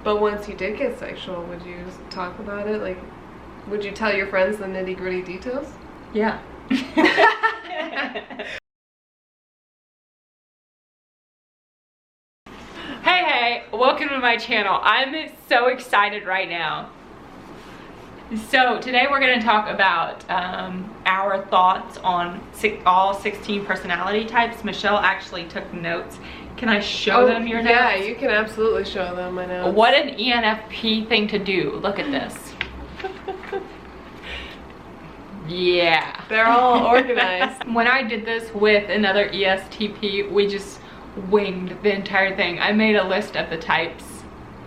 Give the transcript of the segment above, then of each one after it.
But once you did get sexual, would you talk about it? Like, would you tell your friends the nitty-gritty details? Yeah. Hey, welcome to my channel. I'm so excited right now. So today we're going to talk about our thoughts on all 16 personality types. Michelle actually took notes. Can I show them your notes? Yeah, you can absolutely show them my notes. What an ENFP thing to do. Look at this. Yeah. They're all organized. When I did this with another ESTP, we just winged the entire thing. I made a list of the types,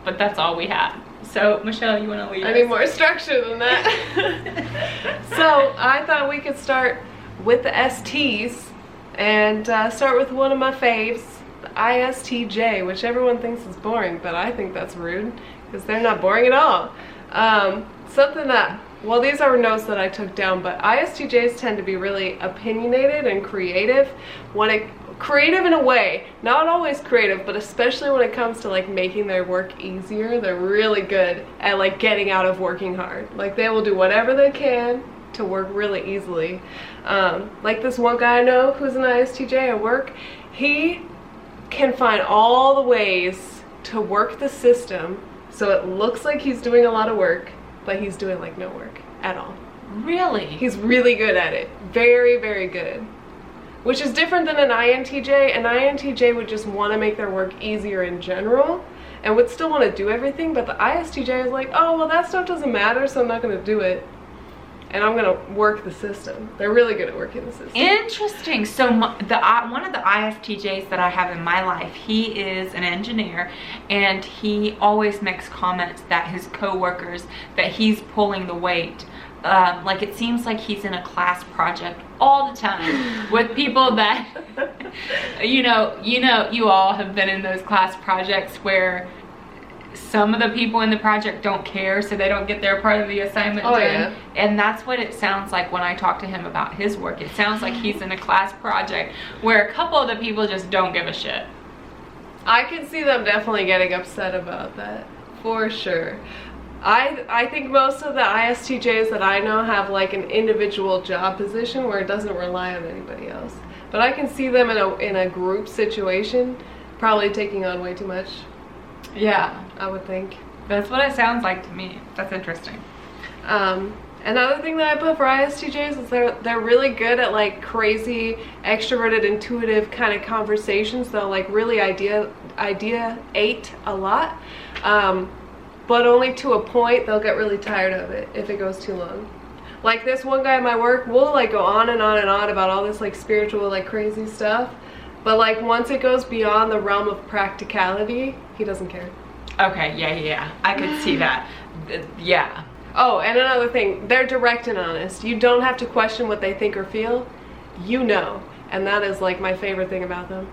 but that's all we had. So, Michelle, you want to lead us? I need more structure than that. So, I thought we could start with the STs and start with one of my faves, the ISTJ, which everyone thinks is boring, but I think that's rude because they're not boring at all. Something that, well, these are notes that I took down, but ISTJs tend to be really opinionated and creative creative in a way, not always creative, but especially when it comes to like making their work easier. They're really good at like getting out of working hard. Like they will do whatever they can to work really easily. Like this one guy I know who's an ISTJ at work, he can find all the ways to work the system so it looks like he's doing a lot of work, but he's doing like no work at all. Really? He's really good at it. Very, very good. Which is different than an INTJ. An INTJ would just want to make their work easier in general and would still want to do everything, but the ISTJ is like, oh, well, that stuff doesn't matter, so I'm not going to do it. And I'm going to work the system. They're really good at working the system. Interesting. So one of the ISTJs that I have in my life, he is an engineer, and he always makes comments that his co-workers, that he's pulling the weight. Like it seems like he's in a class project all the time with people that, you all have been in those class projects where some of the people in the project don't care, so they don't get their part of the assignment done. Yeah. And that's what it sounds like when I talk to him about his work. It sounds like he's in a class project where a couple of the people just don't give a shit. I can see them definitely getting upset about that, for sure. I think most of the ISTJs that I know have like an individual job position where it doesn't rely on anybody else. But I can see them in a group situation probably taking on way too much. Yeah, I would think. That's what it sounds like to me. That's interesting. Another thing that I put for ISTJs is they're really good at like crazy, extroverted, intuitive kind of conversations. They'll like really ideate a lot. But only to a point. They'll get really tired of it if it goes too long. Like this one guy at my work, we'll like go on and on and on about all this like spiritual, like crazy stuff, but like once it goes beyond the realm of practicality, he doesn't care. Okay, yeah, I could see that. Yeah. Oh, and another thing, they're direct and honest. You don't have to question what they think or feel. You know, and that is like my favorite thing about them.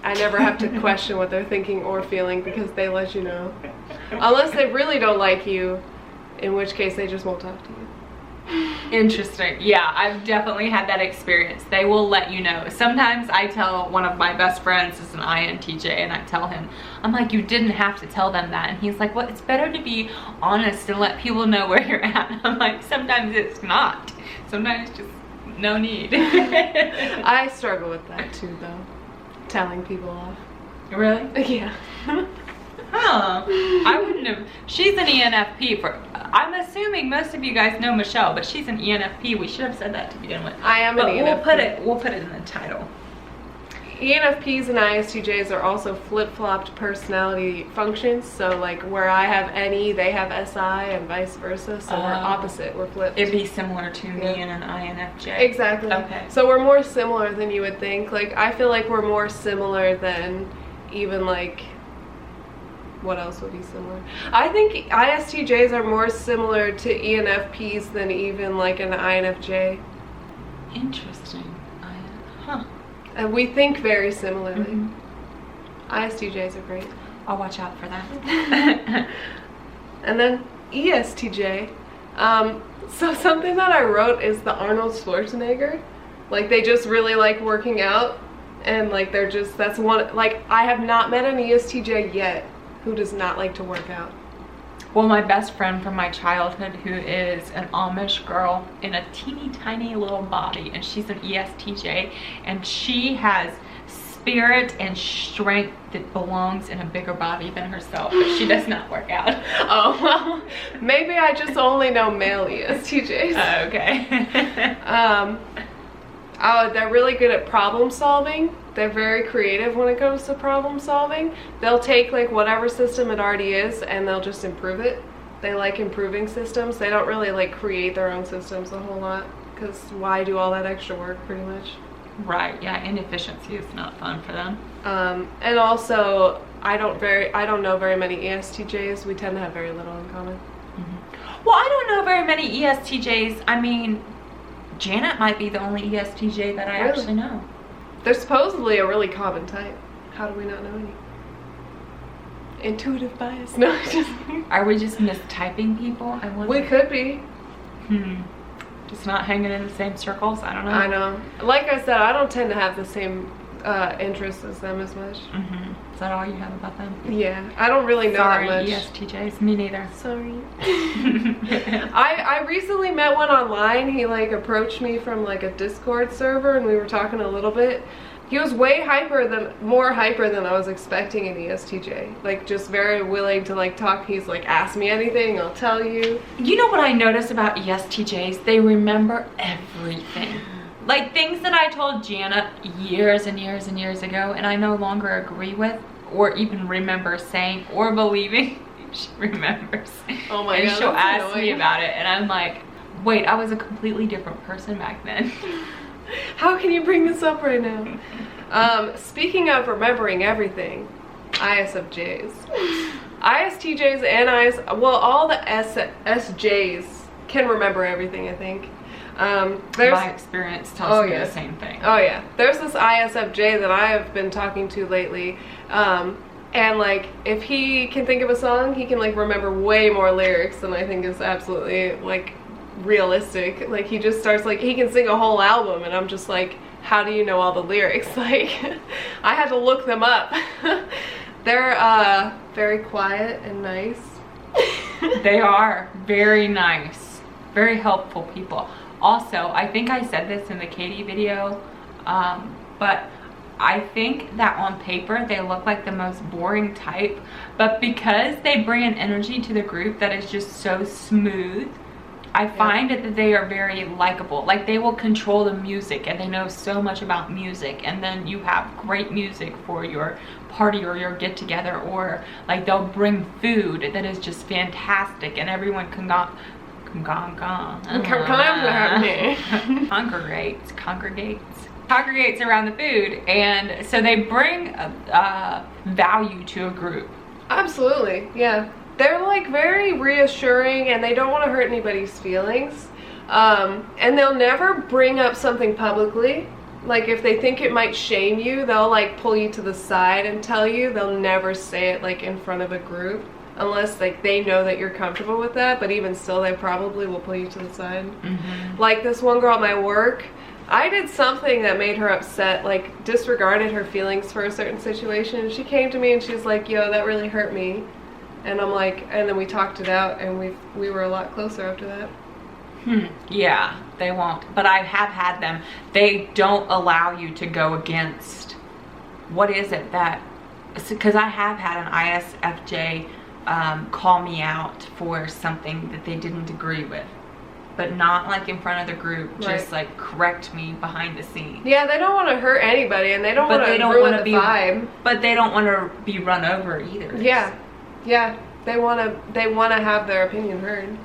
I never have to question what they're thinking or feeling because they let you know. Unless they really don't like you, in which case they just won't talk to you. Interesting. Yeah, I've definitely had that experience. They will let you know. Sometimes I tell one of my best friends is an INTJ, and I tell him, I'm like, you didn't have to tell them that. And he's like, well, it's better to be honest and let people know where you're at. I'm like, sometimes it's not. Sometimes just no need. I struggle with that too, though. Telling people off. Really? Yeah. Huh. I wouldn't have. She's an ENFP. I'm assuming most of you guys know Michelle, but she's an ENFP. We should have said that to begin with. I am an ENFP. We'll put it in the title. ENFPs and ISTJs are also flip-flopped personality functions. So like where I have NE, they have SI, and vice versa. So we're opposite. We're flipped. It'd be similar to me and an INFJ. Exactly. Okay. So we're more similar than you would think. Like I feel like we're more similar than even like, what else would be similar? I think ISTJs are more similar to ENFPs than even like an INFJ. Interesting. Huh. And we think very similarly. ISTJs are great. I'll watch out for that. And then ESTJ. So something that I wrote is the Arnold Schwarzenegger. Like they just really like working out, and like they're just, that's one, like I have not met an ESTJ yet who does not like to work out. Well, my best friend from my childhood, who is an Amish girl in a teeny tiny little body, and she's an ESTJ, and she has spirit and strength that belongs in a bigger body than herself, but she does not work out. Oh, well, maybe I just only know male ESTJs. Oh, okay. Oh, they're really good at problem solving. They're very creative when it comes to problem solving. They'll take like whatever system it already is and they'll just improve it. They like improving systems. They don't really like create their own systems a whole lot, because why do all that extra work, pretty much? Right, yeah, inefficiency is not fun for them. And also, I don't know very many ESTJs. We tend to have very little in common. Well, I don't know very many ESTJs. I mean, Janet might be the only ESTJ that I actually know. They're supposedly a really common type. How do we not know any? Intuitive bias. No, just... Are we just mistyping people? I wonder. We could be. Just not hanging in the same circles? I don't know. I know. Like I said, I don't tend to have the same interests as them as much. Is that all you have about them? Yeah. I don't really know that much. ESTJs. Me neither. Sorry. I recently met one online. He like approached me from like a Discord server and we were talking a little bit. He was way more hyper than I was expecting in ESTJ. Like just very willing to like talk. He's like, ask me anything, I'll tell you. You know what I notice about ESTJs? They remember everything. Like things that I told Janet years and years and years ago and I no longer agree with or even remember saying or believing, she remembers. Oh my God, and she'll ask annoying. me about it and I'm like, wait, I was a completely different person back then. How can you bring this up right now? Speaking of remembering everything, ISFJs. ISTJs and all the SJs can remember everything, I think. My experience tells me the same thing. Oh yeah. There's this ISFJ that I have been talking to lately. And like, if he can think of a song, he can like remember way more lyrics than I think is absolutely like realistic. Like he just starts like, he can sing a whole album and I'm just like, how do you know all the lyrics? Like, I had to look them up. They're very quiet and nice. They are very nice, very helpful people. Also, I think I said this in the Katie video, but I think that on paper they look like the most boring type, but because they bring an energy to the group that is just so smooth, I find that they are very likable. Like they will control the music and they know so much about music, and then you have great music for your party or your get together, or like they'll bring food that is just fantastic and everyone congregates around the food, and so they bring value to a group. Absolutely, yeah. They're like very reassuring and they don't want to hurt anybody's feelings, and they'll never bring up something publicly. Like if they think it might shame you, they'll like pull you to the side and tell you. They'll never say it like in front of a group unless like they know that you're comfortable with that, but even still they probably will pull you to the side. Like this one girl at my work, I did something that made her upset, like disregarded her feelings for a certain situation. She came to me and she's like, yo, that really hurt me. And I'm like, and then we talked it out and we were a lot closer after that. Yeah, they won't. But I have had them. They don't allow you to go against, what is it that, because I have had an ISFJ call me out for something that they didn't agree with, but not like in front of the group, just like correct me behind the scenes. Yeah, they don't want to hurt anybody and they don't want to ruin the vibe. But they don't want to be run over either. Yeah, yeah, they want to have their opinion heard,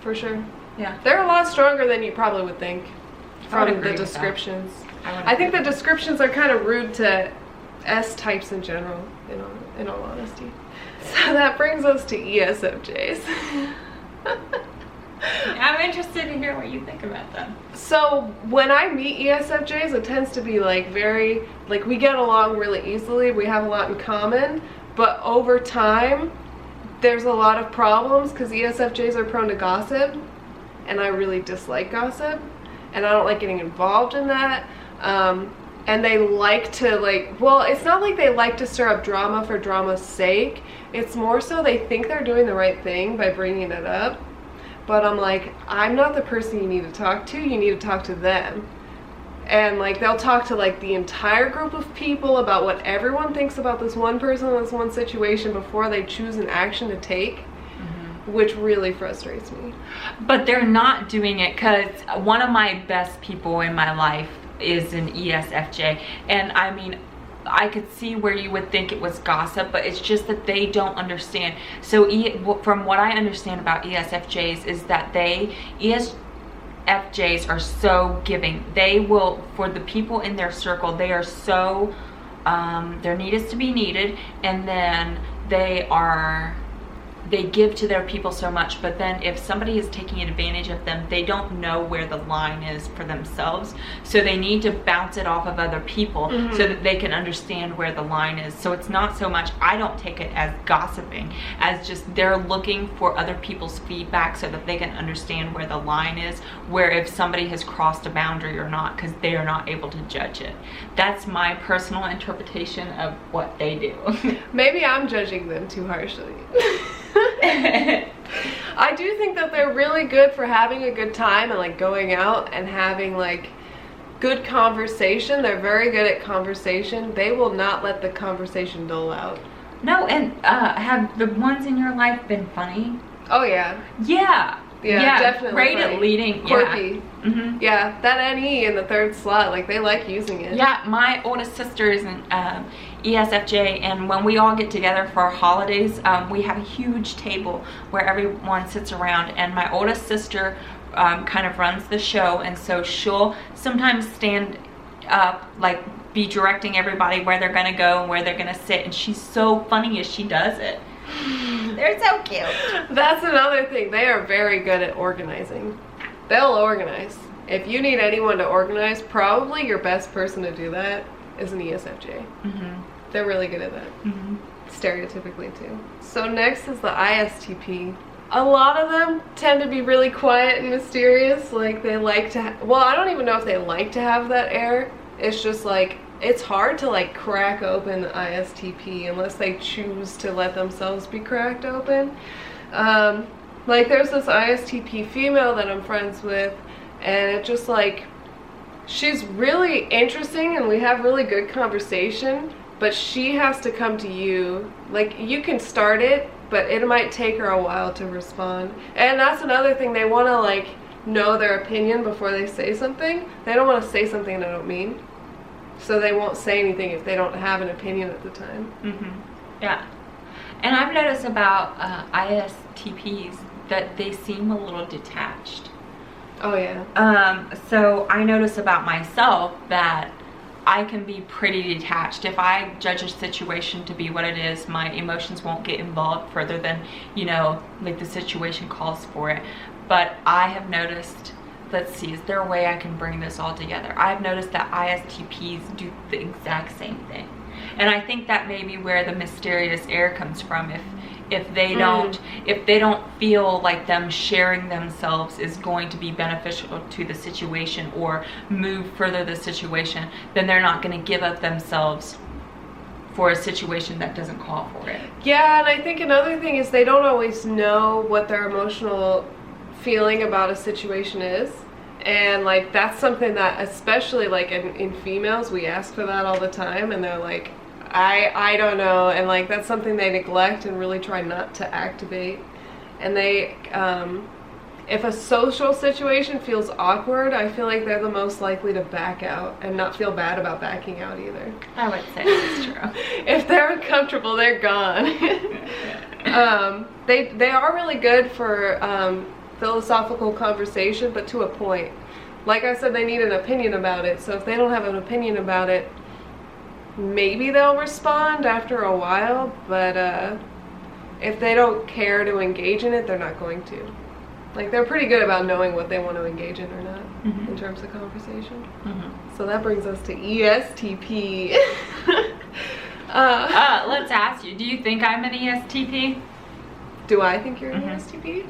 for sure. Yeah, they're a lot stronger than you probably would think from the descriptions. I think the descriptions are kind of rude to S types in general, in all honesty. So that brings us to ESFJs. I'm interested to hear what you think about them. So when I meet ESFJs, it tends to be like very, like we get along really easily, we have a lot in common, but over time there's a lot of problems because ESFJs are prone to gossip, and I really dislike gossip, and I don't like getting involved in that. And they like to like, well, it's not like they like to stir up drama for drama's sake. It's more so they think they're doing the right thing by bringing it up. But I'm like, I'm not the person you need to talk to. You need to talk to them. And like, they'll talk to like the entire group of people about what everyone thinks about this one person in this one situation before they choose an action to take, which really frustrates me. But they're not doing it because one of my best people in my life is an ESFJ. And I mean, I could see where you would think it was gossip, but it's just that they don't understand. So from what I understand about ESFJs is that ESFJs are so giving. They will, for the people in their circle, they are so, their need is to be needed, and then they give to their people so much, but then if somebody is taking advantage of them, they don't know where the line is for themselves. So they need to bounce it off of other people so that they can understand where the line is. So it's not so much, I don't take it as gossiping, as just they're looking for other people's feedback so that they can understand where the line is, where if somebody has crossed a boundary or not, because they are not able to judge it. That's my personal interpretation of what they do. Maybe I'm judging them too harshly. I do think that they're really good for having a good time and like going out and having like good conversation. They're very good at conversation. They will not let the conversation dull out. No, and have the ones in your life been funny? Oh yeah. Yeah. Yeah, definitely. Great funny. At leading. Quirky. Yeah. Yeah, that NE in the third slot, like they like using it. Yeah, my oldest sister is an ESFJ, and when we all get together for our holidays, we have a huge table where everyone sits around, and my oldest sister kind of runs the show, and so she'll sometimes stand up, like be directing everybody where they're gonna go and where they're gonna sit, and she's so funny as she does it. They're so cute. That's another thing. They are very good at organizing. They'll organize. If you need anyone to organize, probably your best person to do that is an ESFJ. They're really good at that. Stereotypically too. So next is the ISTP. A lot of them tend to be really quiet and mysterious. Like they like to, well, I don't even know if they like to have that air. It's just like, it's hard to like crack open the ISTP unless they choose to let themselves be cracked open. Like there's this ISTP female that I'm friends with, and it just like, she's really interesting and we have really good conversation, but she has to come to you. Like you can start it, but it might take her a while to respond. And that's another thing, they want to like know their opinion before they say something. They don't want to say something they don't mean. So they won't say anything if they don't have an opinion at the time. Yeah. And I've noticed about ISTPs that they seem a little detached. Oh yeah. So I notice about myself that I can be pretty detached. If I judge a situation to be what it is, my emotions won't get involved further than, you know, like the situation calls for it. But I have noticed, let's see, is there a way I can bring this all together? I've noticed that ISTPs do the exact same thing. And I think that may be where the mysterious air comes from. If they don't feel like them sharing themselves is going to be beneficial to the situation or move further the situation, then they're not going to give up themselves for a situation that doesn't call for it. Yeah, and I think another thing is they don't always know what their emotional feeling about a situation is. And like that's something that especially like in females, we ask for that all the time, and they're like, I don't know, and like that's something they neglect and really try not to activate. And they if a social situation feels awkward, I feel like they're the most likely to back out and not feel bad about backing out either. I would say that's true. If they're uncomfortable, they're gone. They are really good for philosophical conversation, but to a point. Like I said, they need an opinion about it. So if they don't have an opinion about it, maybe they'll respond after a while, but if they don't care to engage in it, they're not going to. Like they're pretty good about knowing what they want to engage in or not in terms of conversation. So that brings us to ESTP. Let's ask you, do you think I'm an ESTP? Do I think you're an ESTP?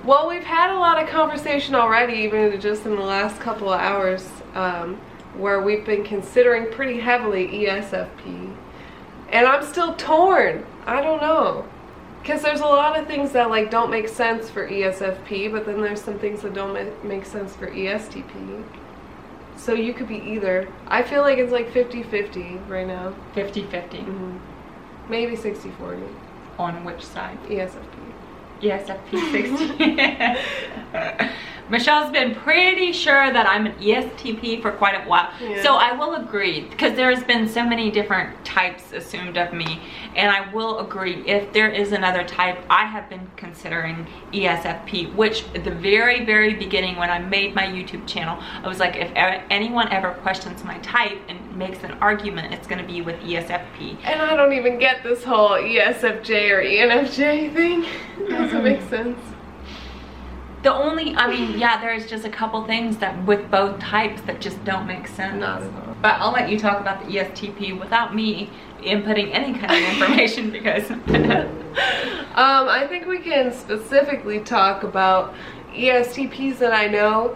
Well, we've had a lot of conversation already, even just in the last couple of hours, where we've been considering pretty heavily ESFP. And I'm still torn. I don't know. Because there's a lot of things that like don't make sense for ESFP, but then there's some things that don't make sense for ESTP. So you could be either. I feel like it's like 50-50 right now. 50-50. Maybe 60-40. On which side? ESFP. ESFP 60. Michelle's been pretty sure that I'm an ESTP for quite a while. Yeah. So I will agree, because there's been so many different types assumed of me, and I will agree, if there is another type, I have been considering ESFP, which at the very, very beginning when I made my YouTube channel, I was like, if anyone ever questions my type and makes an argument, it's gonna be with ESFP. And I don't even get this whole ESFJ or ENFJ thing. It doesn't make sense. The only, I mean, yeah, there's just a couple things that with both types that just don't make sense. Not at all. But I'll let you talk about the ESTP without me inputting any kind of information because... I think we can specifically talk about ESTPs that I know,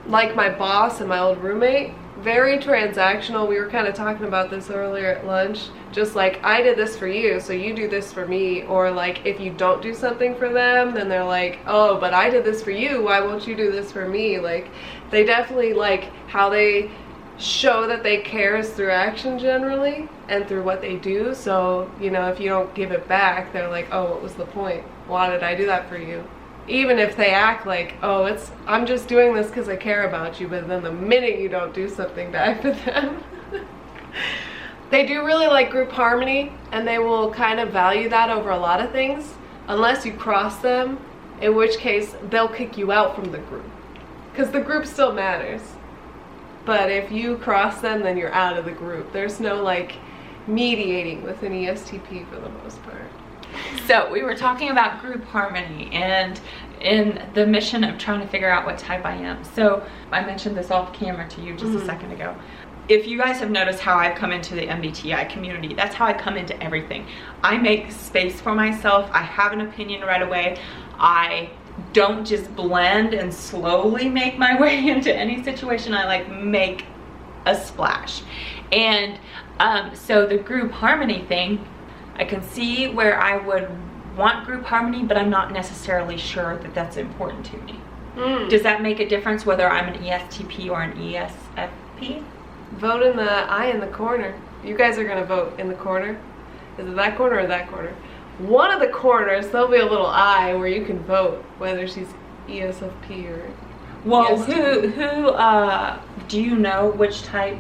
like my boss and my old roommate. Very transactional. We were kind of talking about this earlier at lunch. Just like, I did this for you, so you do this for me. Or like, if you don't do something for them, then they're like, oh, but I did this for you, why won't you do this for me? Like, they definitely like how they show that they care is through action generally and through what they do. So, you know, if you don't give it back, they're like, oh, what was the point? Why did I do that for you? Even if they act like, oh, I'm just doing this because I care about you, but then the minute you don't do something back to them. They do really like group harmony, and they will kind of value that over a lot of things, unless you cross them, in which case they'll kick you out from the group. Because the group still matters. But if you cross them, then you're out of the group. There's no like mediating with an ESTP for the most part. So we were talking about group harmony and in the mission of trying to figure out what type I am. So I mentioned this off camera to you just a second ago. If you guys have noticed how I've come into the MBTI community, that's how I come into everything. I make space for myself. I have an opinion right away. I don't just blend and slowly make my way into any situation. I like make a splash. And so the group harmony thing, I can see where I would want group harmony, but I'm not necessarily sure that that's important to me. Does that make a difference whether I'm an ESTP or an ESFP? Vote in the I in the corner. You guys are gonna vote in the corner. Is it that corner or that corner? One of the corners, there'll be a little I where you can vote whether she's ESFP or Well, ESTP. who do you know which type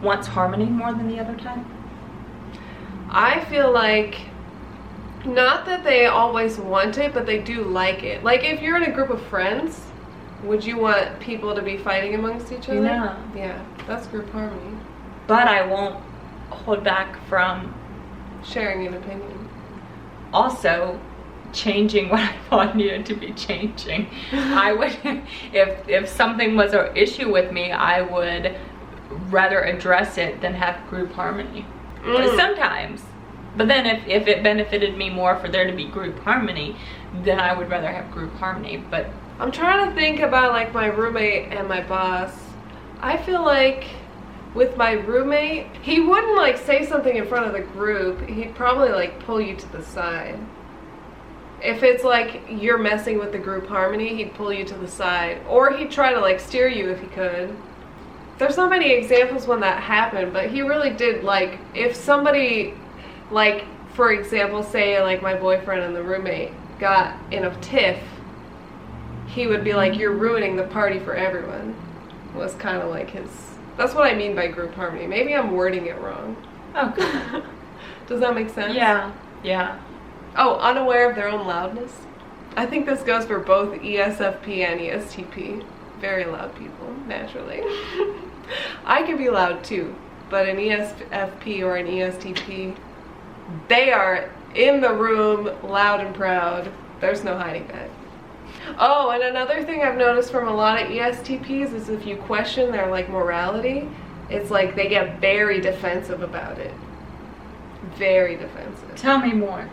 wants harmony more than the other type? I feel like, not that they always want it, but they do like it. Like, if you're in a group of friends, would you want people to be fighting amongst each other? Yeah. Yeah, that's group harmony. But I won't hold back from sharing an opinion. Also, changing what I thought needed to be changing. I would, if something was an issue with me, I would rather address it than have group harmony. Sometimes. But then if it benefited me more for there to be group harmony, then I would rather have group harmony. But I'm trying to think about like my roommate and my boss. I feel like with my roommate, he wouldn't like say something in front of the group. He'd probably like pull you to the side. If it's like you're messing with the group harmony, he'd pull you to the side. Or he'd try to like steer you if he could. There's not many examples when that happened, but he really did, like, if somebody, like, for example, say like my boyfriend and the roommate got in a tiff, he would be like, you're ruining the party for everyone. Was kind of like his, that's what I mean by group harmony. Maybe I'm wording it wrong. okay. Does that make sense? Yeah, yeah. Oh, unaware of their own loudness. I think this goes for both ESFP and ESTP. Very loud people, naturally. I can be loud too, but an ESFP or an ESTP, they are in the room, loud and proud. There's no hiding that. Oh, and another thing I've noticed from a lot of ESTPs is if you question their like morality, it's like they get very defensive about it. Very defensive. Tell me more.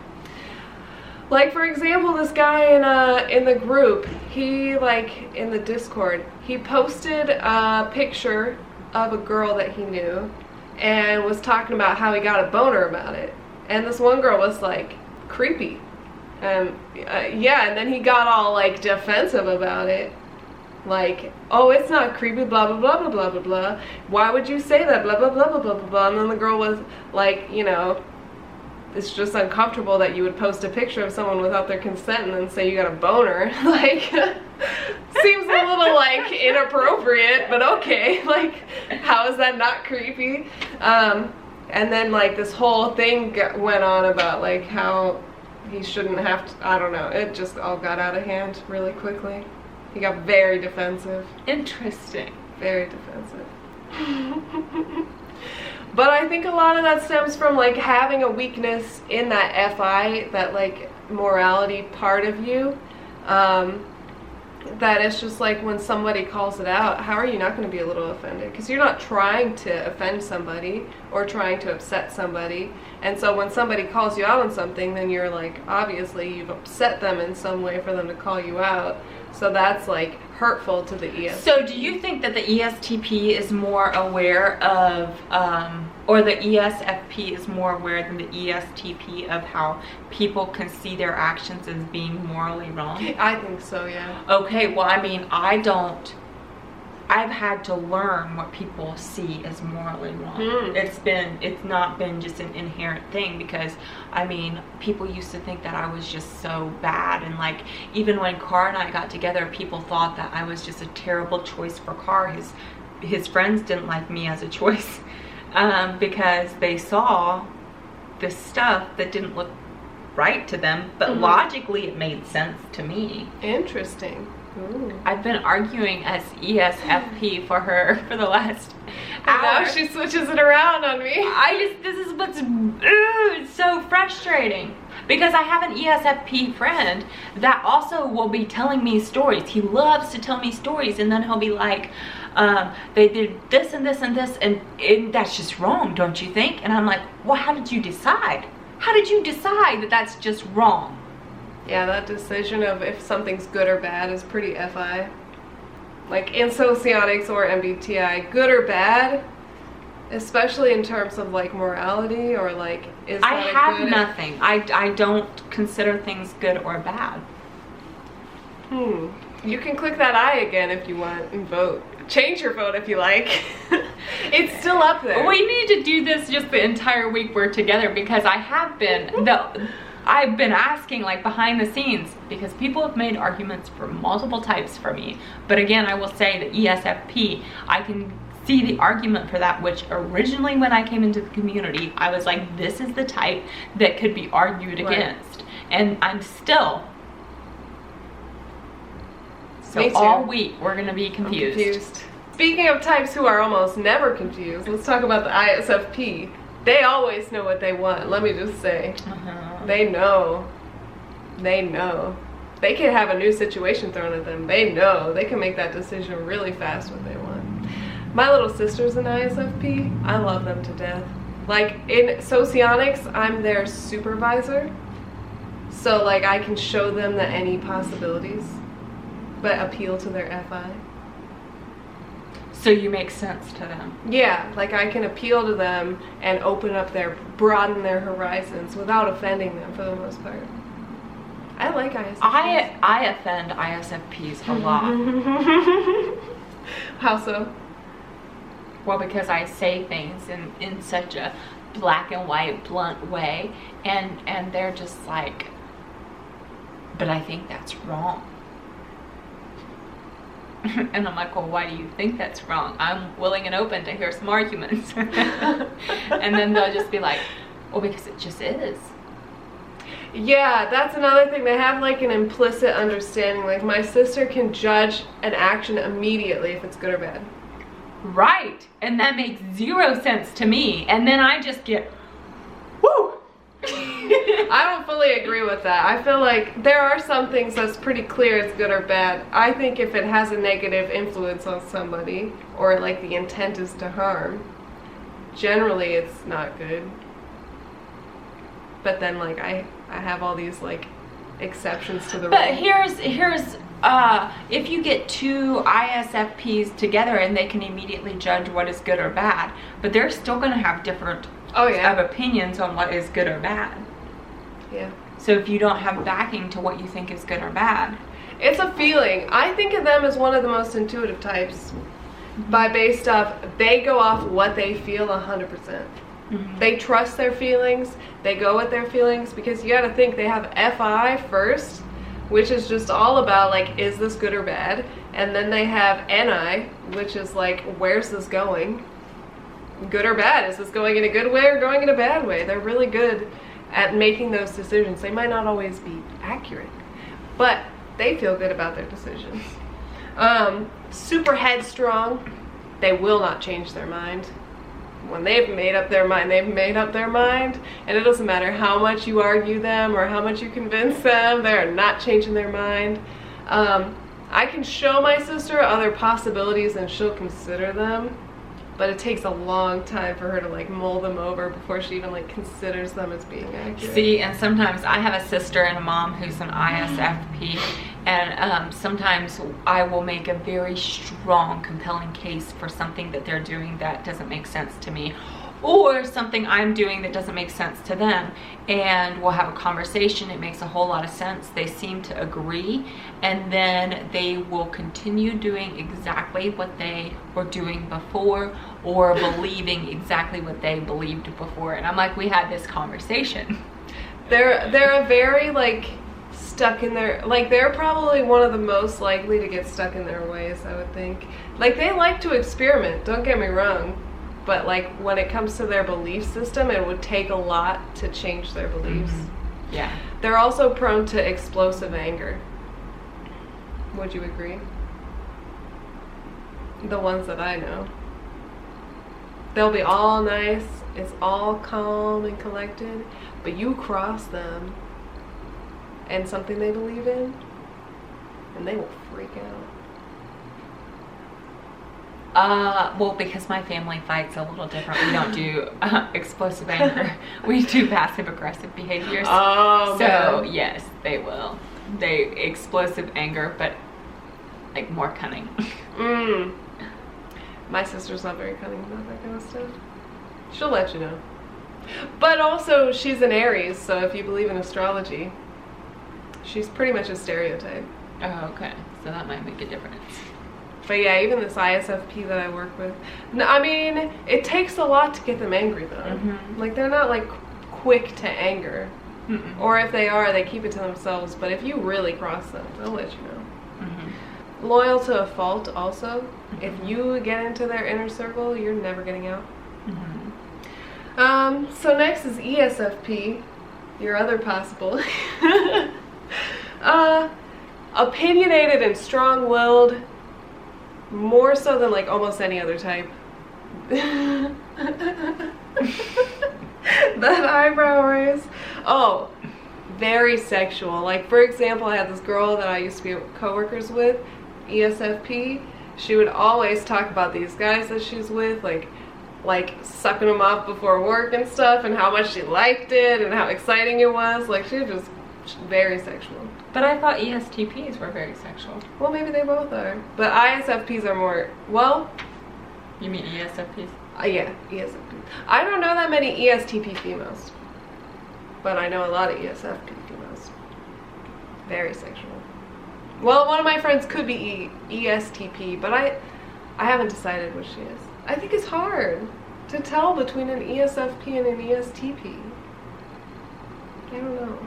Like, for example, this guy in the group, he, like, in the Discord, he posted a picture of a girl that he knew and was talking about how he got a boner about it. And this one girl was, like, creepy. Yeah, and then he got all like defensive about it. Like, oh, it's not creepy, blah, blah, blah, blah, blah, blah, blah. Why would you say that, blah, blah, blah, blah, blah, blah, blah. And then the girl was like, you know, it's just uncomfortable that you would post a picture of someone without their consent and then say you got a boner. Like, seems a little like inappropriate, but okay. Like, how is that not creepy? And then like this whole thing went on about like how he shouldn't have to, I don't know. It just all got out of hand really quickly. He got very defensive. Interesting. Very defensive. But I think a lot of that stems from like having a weakness in that FI, that like morality part of you. That it's just like when somebody calls it out, how are you not going to be a little offended? Because you're not trying to offend somebody or trying to upset somebody. And so when somebody calls you out on something, then you're like, obviously you've upset them in some way for them to call you out. So that's like hurtful to the ESTP. So do you think that the ESTP is more aware of, or the ESFP is more aware than the ESTP of how people can see their actions as being morally wrong? I think so, yeah. Okay, well, I mean, I've had to learn what people see as morally wrong. It's not been just an inherent thing, because I mean, people used to think that I was just so bad, and like even when Carr and I got together, people thought that I was just a terrible choice for Carr. His friends didn't like me as a choice because they saw this stuff that didn't look right to them, but logically it made sense to me. Interesting. Ooh. I've been arguing as ESFP for her for the last hour. Now she switches it around on me. This is what's it's so frustrating, because I have an ESFP friend that also will be telling me stories. He loves to tell me stories, and then he'll be like, they did this and this and this, and that's just wrong, don't you think? And I'm like, well, how did you decide? How did you decide that that's just wrong? Yeah, that decision of if something's good or bad is pretty FI. Like in socionics or MBTI, good or bad, especially in terms of like morality or like, is that I have nothing. I don't consider things good or bad. You can click that I again if you want and vote. Change your vote if you like. It's still up there. We need to do this just the entire week we're together, because I have been I've been asking like behind the scenes, because people have made arguments for multiple types for me. But again, I will say that ESFP, I can see the argument for that, which originally when I came into the community, I was like, this is the type that could be argued against. And I'm still. So all week we're gonna be confused. Speaking of types who are almost never confused, let's talk about the ISFP. They always know what they want, let me just say. They know. They know. They can have a new situation thrown at them. They know. They can make that decision really fast what they want. My little sister's an ISFP. I love them to death. Like in socionics, I'm their supervisor. So like I can show them the any possibilities, but appeal to their FI. So you make sense to them. Yeah, like I can appeal to them and broaden their horizons without offending them for the most part. I like ISFPs. I offend ISFPs a lot. How so? Well, because I say things in such a black and white, blunt way, and they're just like, but I think that's wrong. And I'm like, well, why do you think that's wrong? I'm willing and open to hear some arguments. And then they'll just be like, well, because it just is. Yeah, that's another thing. They have like an implicit understanding. Like my sister can judge an action immediately if it's good or bad. Right. And that makes 0 sense to me. And then I just get, woo! I don't fully agree with that. I feel like there are some things that's pretty clear it's good or bad. I think if it has a negative influence on somebody, or like the intent is to harm, generally it's not good. But then like I have all these like exceptions to the rule. But here's if you get two ISFPs together and they can immediately judge what is good or bad, but they're still going to have different of opinions on what is good or bad. Yeah. So if you don't have backing to what you think is good or bad. It's a feeling. I think of them as one of the most intuitive types by based off, they go off what they feel 100%. They trust their feelings, they go with their feelings, because you gotta think they have FI first, which is just all about like, is this good or bad? And then they have NI, which is like, where's this going? Good or bad? Is this going in a good way or going in a bad way? They're really good at making those decisions. They might not always be accurate, but they feel good about their decisions. Super headstrong. They will not change their mind. When they've made up their mind, they've made up their mind, and it doesn't matter how much you argue them or how much you convince them, they're not changing their mind. I can show my sister other possibilities and she'll consider them, but it takes a long time for her to like mull them over before she even like considers them as being accurate. See, and sometimes I have a sister and a mom who's an ISFP, and sometimes I will make a very strong, compelling case for something that they're doing that doesn't make sense to me, or something I'm doing that doesn't make sense to them, and we'll have a conversation. It makes a whole lot of sense. They seem to agree, and then they will continue doing exactly what they were doing before, or believing exactly what they believed before. And I'm like, we had this conversation. They're a very like stuck in their, like they're probably one of the most likely to get stuck in their ways, I would think. Like they like to experiment, don't get me wrong, but like when it comes to their belief system, it would take a lot to change their beliefs. Yeah. They're also prone to explosive anger. Would you agree? The ones that I know. They'll be all nice, it's all calm and collected, but you cross them and something they believe in, and they will freak out. Well, because my family fights a little different. We don't do explosive anger. We do passive-aggressive behaviors. Oh, so man. yes, they will. They explosive anger, but like more cunning. My sister's not very cunning about that kind of stuff. She'll let you know. But also, she's an Aries, so if you believe in astrology, she's pretty much a stereotype. Oh, okay. So that might make a difference. But yeah, even this ISFP that I work with, no, I mean, it takes a lot to get them angry though. Like they're not like quick to anger. Or if they are, they keep it to themselves. But if you really cross them, they'll let you know. Loyal to a fault also. If you get into their inner circle, you're never getting out. So next is ESFP, your other possible. Opinionated and strong-willed, more so than like almost any other type. That eyebrow raise. Oh, very sexual. Like for example, I had this girl that I used to be co-workers with, ESFP. She would always talk about these guys that she's with, like sucking them off before work and stuff, and how much she liked it and how exciting it was. Like she was just very sexual. But I thought ESTPs were very sexual. Well, maybe they both are. But ISFPs are more, well... You mean ESFPs? Yeah, ESFPs. I don't know that many ESTP females. But I know a lot of ESFP females. Very sexual. Well, one of my friends could be ESTP, but I haven't decided what she is. I think it's hard to tell between an ESFP and an ESTP. I don't know.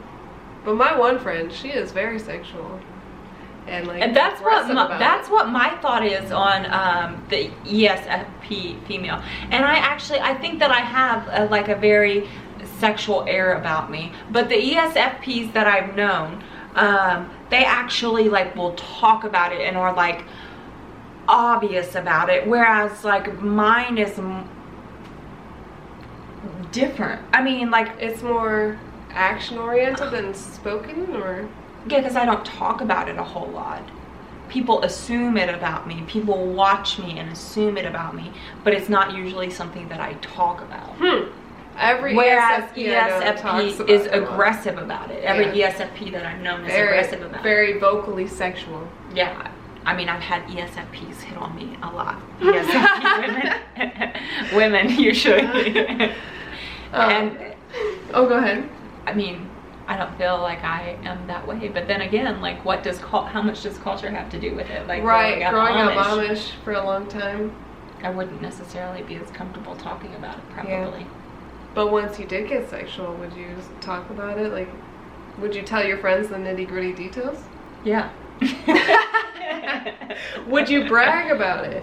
But my one friend, she is very sexual, and like. And that's what my thought is on the ESFP female. And I think that I have like a very sexual air about me. But the ESFPs that I've known, they actually like will talk about it and are like obvious about it, whereas like mine is different. I mean, like it's more action-oriented than spoken, or? Yeah, because I don't talk about it a whole lot. People assume it about me. People watch me and assume it about me, but it's not usually something that I talk about. Whereas ESFP is aggressive about it. Every ESFP that I've known is aggressive about it. Very vocally sexual. Yeah. I mean, I've had ESFPs hit on me a lot. ESFP women usually. Oh, go ahead. I mean, I don't feel like I am that way. But then again, like, how much does culture have to do with it? Like, growing up Amish for a long time, I wouldn't necessarily be as comfortable talking about it, probably. Yeah. But once you did get sexual, would you talk about it? Like, would you tell your friends the nitty-gritty details? Yeah. Would you brag about it?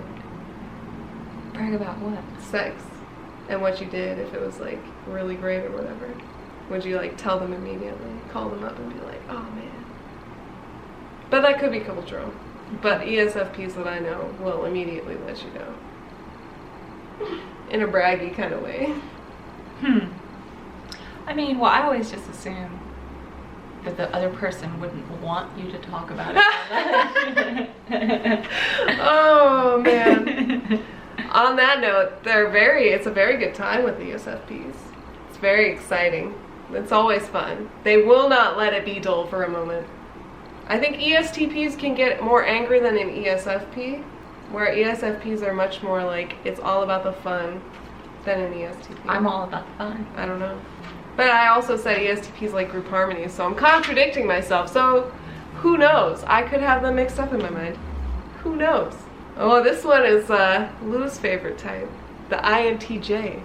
Brag about what? Sex. And what you did, if it was like really great or whatever. Would you like tell them immediately? Call them up and be like, oh man. But that could be cultural. But ESFPs that I know will immediately let you know. In a braggy kind of way. I mean, well, I always just assume that the other person wouldn't want you to talk about it. Oh man. On that note, it's a very good time with the ESFPs. It's very exciting. It's always fun. They will not let it be dull for a moment. I think ESTPs can get more angry than an ESFP, where ESFPs are much more like, it's all about the fun than an ESTP. I'm all about the fun. I don't know. But I also said ESTPs like group harmony, so I'm contradicting myself. So who knows? I could have them mixed up in my mind. Who knows? Oh, this one is Lou's favorite type, the INTJ.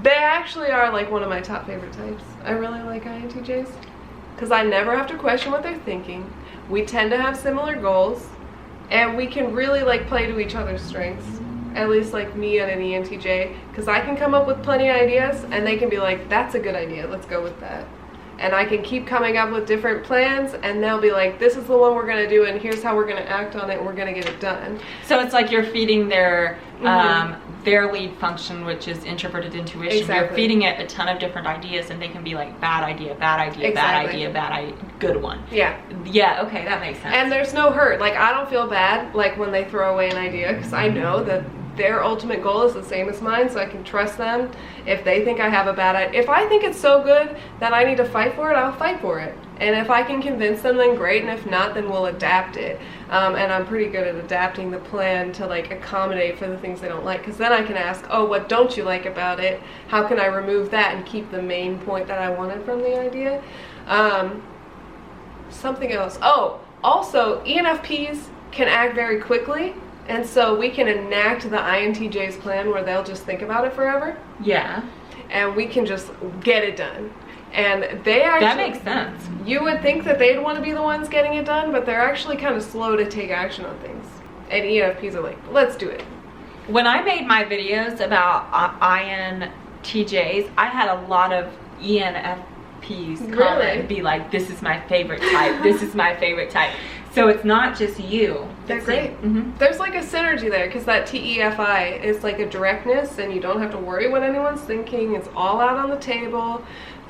They actually are like one of my top favorite types. I really like INTJs because I never have to question what they're thinking. We tend to have similar goals, and we can really like play to each other's strengths. At least like me and an ENTJ, because I can come up with plenty of ideas and they can be like, that's a good idea, let's go with that. And I can keep coming up with different plans and they'll be like, this is the one we're going to do and here's how we're going to act on it and we're going to get it done. So it's like you're feeding their lead function, which is introverted intuition. Exactly. You're feeding it a ton of different ideas and they can be like bad idea, bad idea, Exactly. bad idea, good one. Yeah. Yeah, okay, that makes sense. And there's no hurt. Like, I don't feel bad like when they throw away an idea, because I know that their ultimate goal is the same as mine, so I can trust them. If they think I have a bad idea, if I think it's so good that I need to fight for it, I'll fight for it. And if I can convince them, then great, and if not, then we'll adapt it. And I'm pretty good at adapting the plan to like accommodate for the things they don't like, because then I can ask, oh, what don't you like about it? How can I remove that and keep the main point that I wanted from the idea? Something else. Oh, also, ENFPs can act very quickly. And so we can enact the INTJ's plan where they'll just think about it forever. Yeah. And we can just get it done. And they actually... That makes sense. You would think that they'd want to be the ones getting it done, but they're actually kind of slow to take action on things. And ENFPs are like, let's do it. When I made my videos about INTJs, I had a lot of ENFPs comment and be like, this is my favorite type. This is my favorite type. So it's not just you. They're great. There's like a synergy there, because that TEFI is like a directness and you don't have to worry what anyone's thinking. It's all out on the table.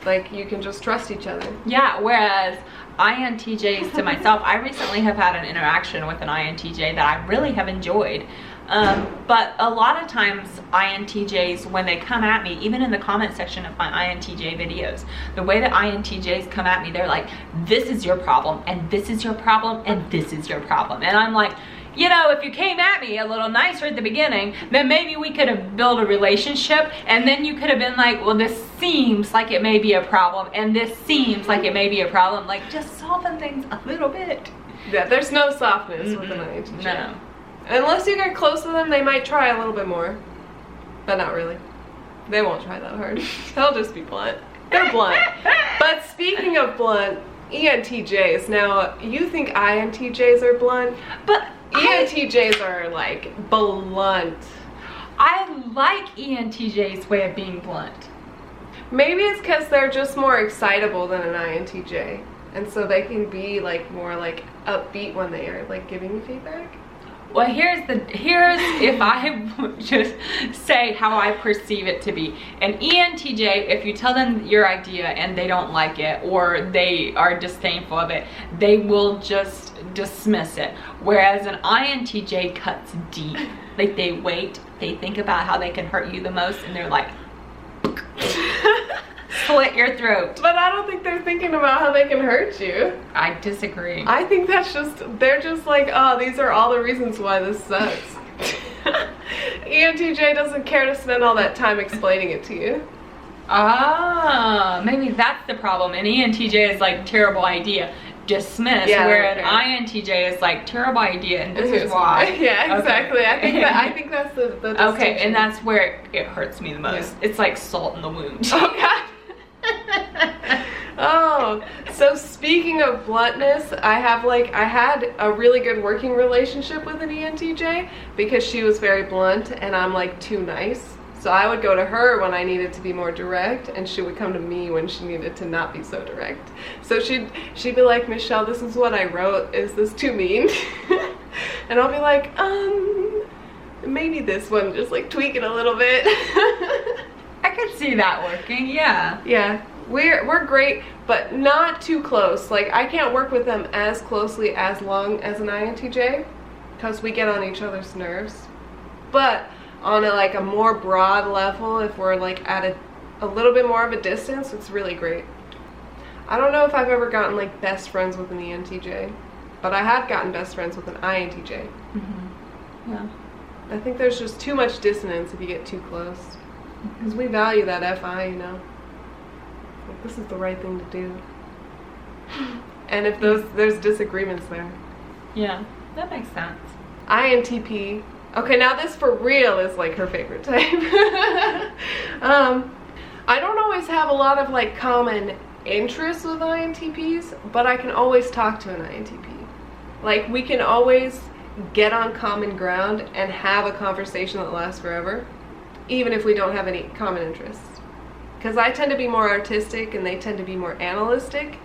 Like, you can just trust each other. Yeah, whereas INTJs, to myself, I recently have had an interaction with an INTJ that I really have enjoyed. But a lot of times INTJs, when they come at me, even in the comment section of my INTJ videos, the way that INTJs come at me, they're like, this is your problem, and this is your problem, and this is your problem. And I'm like, you know, if you came at me a little nicer at the beginning, then maybe we could have built a relationship, and then you could have been like, well, this seems like it may be a problem, and this seems like it may be a problem. Like, just soften things a little bit. Yeah, there's no softness with an INTJ. No. Unless you get close to them, they might try a little bit more. But not really. They won't try that hard. They'll just be blunt. They're blunt. But speaking of blunt, ENTJs. Now, you think INTJs are blunt, but ENTJs are like blunt. I like ENTJ's way of being blunt. Maybe it's because they're just more excitable than an INTJ. And so they can be like more like upbeat when they are like giving you feedback. Well, here's if I just say how I perceive it to be. An ENTJ, if you tell them your idea and they don't like it or they are disdainful of it, they will just dismiss it. Whereas an INTJ cuts deep. Like, they wait, they think about how they can hurt you the most, and they're like, slit your throat. But I don't think they're thinking about how they can hurt you. I disagree. I think that's just, they're just like, oh, these are all the reasons why this sucks. ENTJ doesn't care to spend all that time explaining it to you. Ah, maybe that's the problem. An ENTJ is like terrible idea, dismiss. Where an INTJ is like terrible idea, and this is why. Yeah, exactly. Okay. I think that's the okay, and that's where it hurts me the most. Yeah. It's like salt in the wound. Oh God. Oh, so speaking of bluntness, I had a really good working relationship with an ENTJ because she was very blunt and I'm like too nice. So I would go to her when I needed to be more direct, and she would come to me when she needed to not be so direct. So she'd be like, Michelle, this is what I wrote. Is this too mean? And I'll be like, maybe this one, just like tweak it a little bit. I could see that working, yeah. Yeah, we're great, but not too close. Like, I can't work with them as closely as long as an INTJ because we get on each other's nerves. But on a more broad level, if we're like at a little bit more of a distance, it's really great. I don't know if I've ever gotten like best friends with an ENTJ, but I have gotten best friends with an INTJ. Mm-hmm. Yeah. I think there's just too much dissonance if you get too close. Because we value that FI, you know. Like, this is the right thing to do. And if there's disagreements there. Yeah, that makes sense. INTP. Okay, now this for real is like her favorite type. I don't always have a lot of like common interests with INTPs, but I can always talk to an INTP. Like, we can always get on common ground and have a conversation that lasts forever, even if we don't have any common interests. Because I tend to be more artistic and they tend to be more analytic,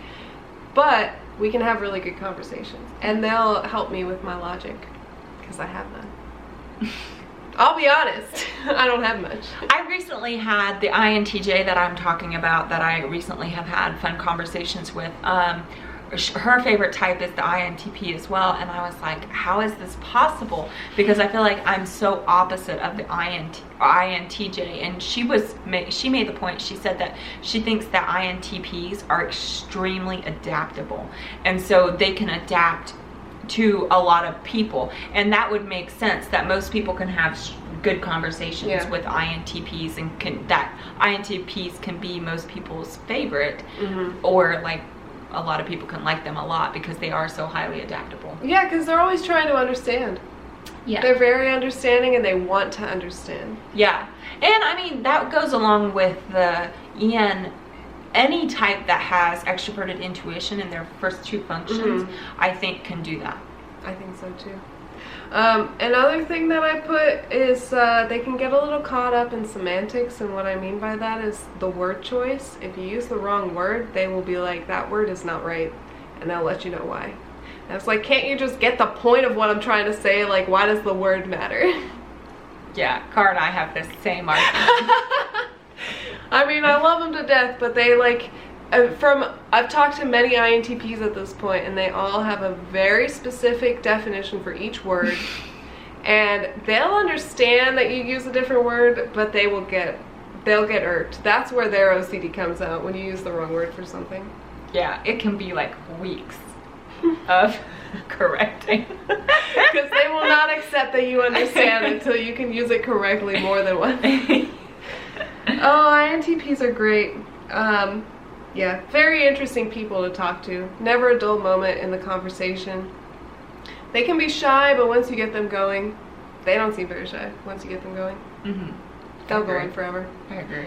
but we can have really good conversations. And they'll help me with my logic, because I have none. I'll be honest, I don't have much. I recently had the INTJ that I'm talking about, that I recently have had fun conversations with. Her favorite type is the INTP as well, and I was like, how is this possible? Because I feel like I'm so opposite of the INTJ, and she made the point. She said that she thinks that INTPs are extremely adaptable, and so they can adapt to a lot of people, and that would make sense, that most people can have good conversations with INTPs, and that INTPs can be most people's favorite, or like a lot of people can like them a lot because they are so highly adaptable. Yeah, because they're always trying to understand. Yeah, they're very understanding and they want to understand. Yeah, and I mean that goes along with the any type that has extroverted intuition in their first two functions, I think can do that. I think so too. Another thing that I put is they can get a little caught up in semantics, and what I mean by that is the word choice. If you use the wrong word, they will be like, that word is not right, and they'll let you know why. And it's like, can't you just get the point of what I'm trying to say? Like, why does the word matter? Yeah, Car and I have the same argument. I mean, I love them to death, but they like, I've talked to many INTPs at this point, and they all have a very specific definition for each word. And they'll understand that you use a different word, but they'll get irked. That's where their OCD comes out, when you use the wrong word for something. Yeah, it can be like weeks of correcting. Because they will not accept that you understand until you can use it correctly more than once. Oh, INTPs are great. Yeah, very interesting people to talk to. Never a dull moment in the conversation. They can be shy, but once you get them going, they don't seem very shy. Once you get them going, they'll go on forever. I agree.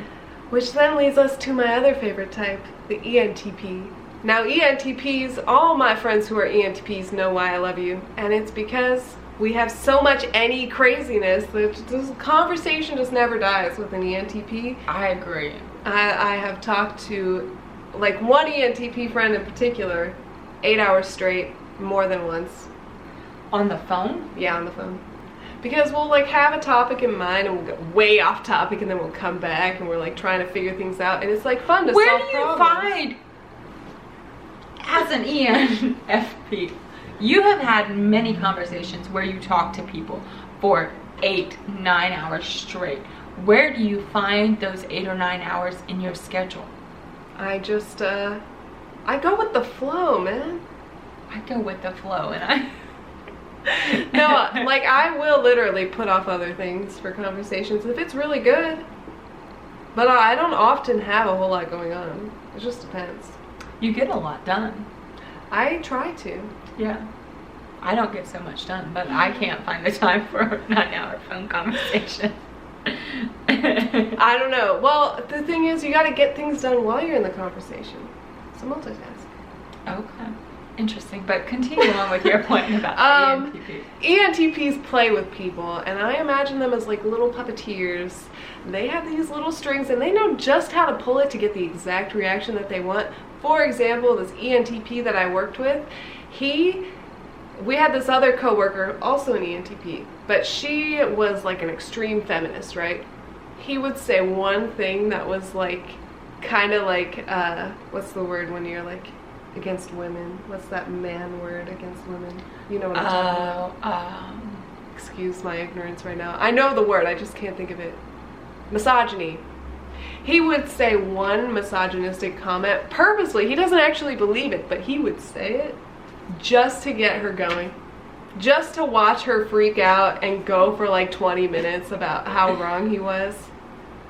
Which then leads us to my other favorite type, the ENTP. Now, ENTPs, all my friends who are ENTPs know why I love you, and it's because we have so much any craziness that this conversation just never dies with an ENTP. I agree. I have talked to like one ENTP friend in particular 8 hours straight, more than once. On the phone? Yeah, on the phone. Because we'll like have a topic in mind and we'll go way off topic, and then we'll come back and we're like trying to figure things out, and it's like fun to solve problems. Where do you find, as an ENFP, you have had many conversations where you talk to people for 8-9 hours straight. Where do you find those 8 or 9 hours in your schedule? I just, I go with the flow, man. I go with the flow, and I... No, like I will literally put off other things for conversations. If it's really good, But I don't often have a whole lot going on. It just depends. You get a lot done. I try to. Yeah. I don't get so much done, but I can't find the time for a 9-hour phone conversation. I don't know. Well, the thing is, you got to get things done while you're in the conversation. It's a multitask. Okay. Interesting. But continue on with your point about ENTP. ENTPs play with people, and I imagine them as like little puppeteers. They have these little strings, and they know just how to pull it to get the exact reaction that they want. For example, this ENTP that I worked with, we had this other coworker, also an ENTP, but she was like an extreme feminist, right? He would say one thing that was like, kind of like, what's the word when you're like against women? What's that man word against women? You know what I'm talking about? Excuse my ignorance right now. I know the word, I just can't think of it. Misogyny. He would say one misogynistic comment purposely. He doesn't actually believe it, but he would say it just to get her going. Just to watch her freak out and go for like 20 minutes about how wrong he was.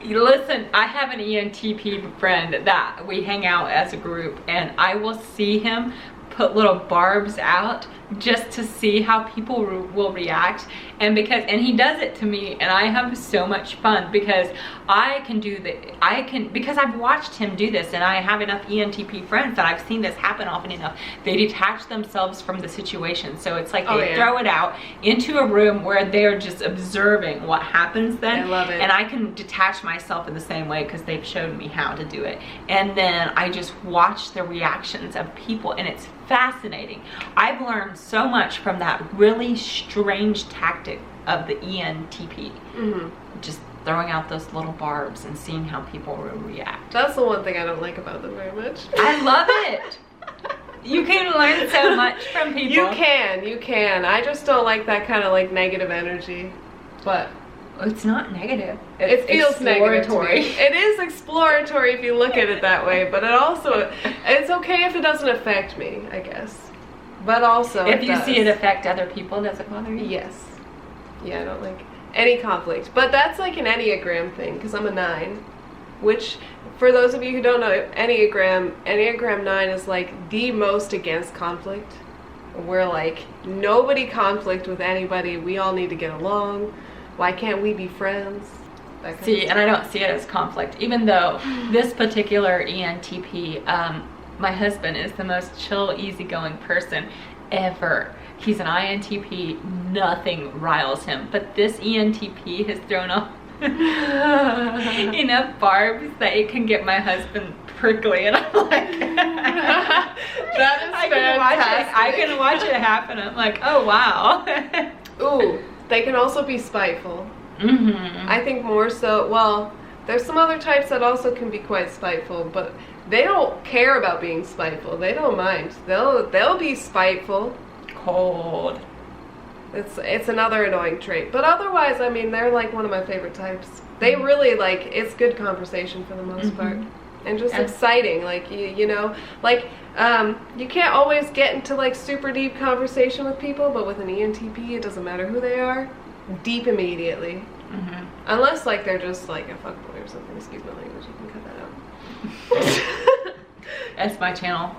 Listen, I have an ENTP friend that we hang out as a group, and I will see him put little barbs out just to see how people will react, and he does it to me, and I have so much fun because because I've watched him do this, and I have enough ENTP friends that I've seen this happen often enough. They detach themselves from the situation, so it's like they throw it out into a room where they're just observing what happens then. I love it. And I can detach myself in the same way because they've shown me how to do it, and then I just watch the reactions of people, and it's fascinating. I've learned so much from that really strange tactic of the ENTP. Just throwing out those little barbs and seeing how people will react. That's the one thing I don't like about them very much. I love it. You can learn so much from people. You can. I just don't like that kind of like negative energy. But it's not negative. It feels negative to me. It is exploratory if you look at it that way, but it's okay if it doesn't affect me, I guess. But also, if you see it affect other people, does it bother you? Yes. Yeah, I don't like any conflict. But that's like an Enneagram thing, because I'm a 9, which, for those of you who don't know Enneagram 9 is like the most against conflict. We're like, nobody conflict with anybody. We all need to get along. Why can't we be friends? See, and I don't see it as conflict, even though this particular ENTP, my husband is the most chill, easygoing person ever. He's an INTP, nothing riles him. But this ENTP has thrown off enough barbs that it can get my husband prickly, and I'm like, that is fantastic. I can watch it happen. I'm like, oh wow. Ooh, they can also be spiteful. I think more so. Well, there's some other types that also can be quite spiteful, but they don't care about being spiteful. They don't mind. They'll be spiteful. Cold. It's another annoying trait, but otherwise, I mean, they're like one of my favorite types. They really like, it's good conversation for the most part, and just exciting. Like you know, like you can't always get into like super deep conversation with people, but with an ENTP, it doesn't matter who they are, deep immediately. Unless like they're just like a fuckboy or something. Excuse my language. You can cut that out. That's my channel.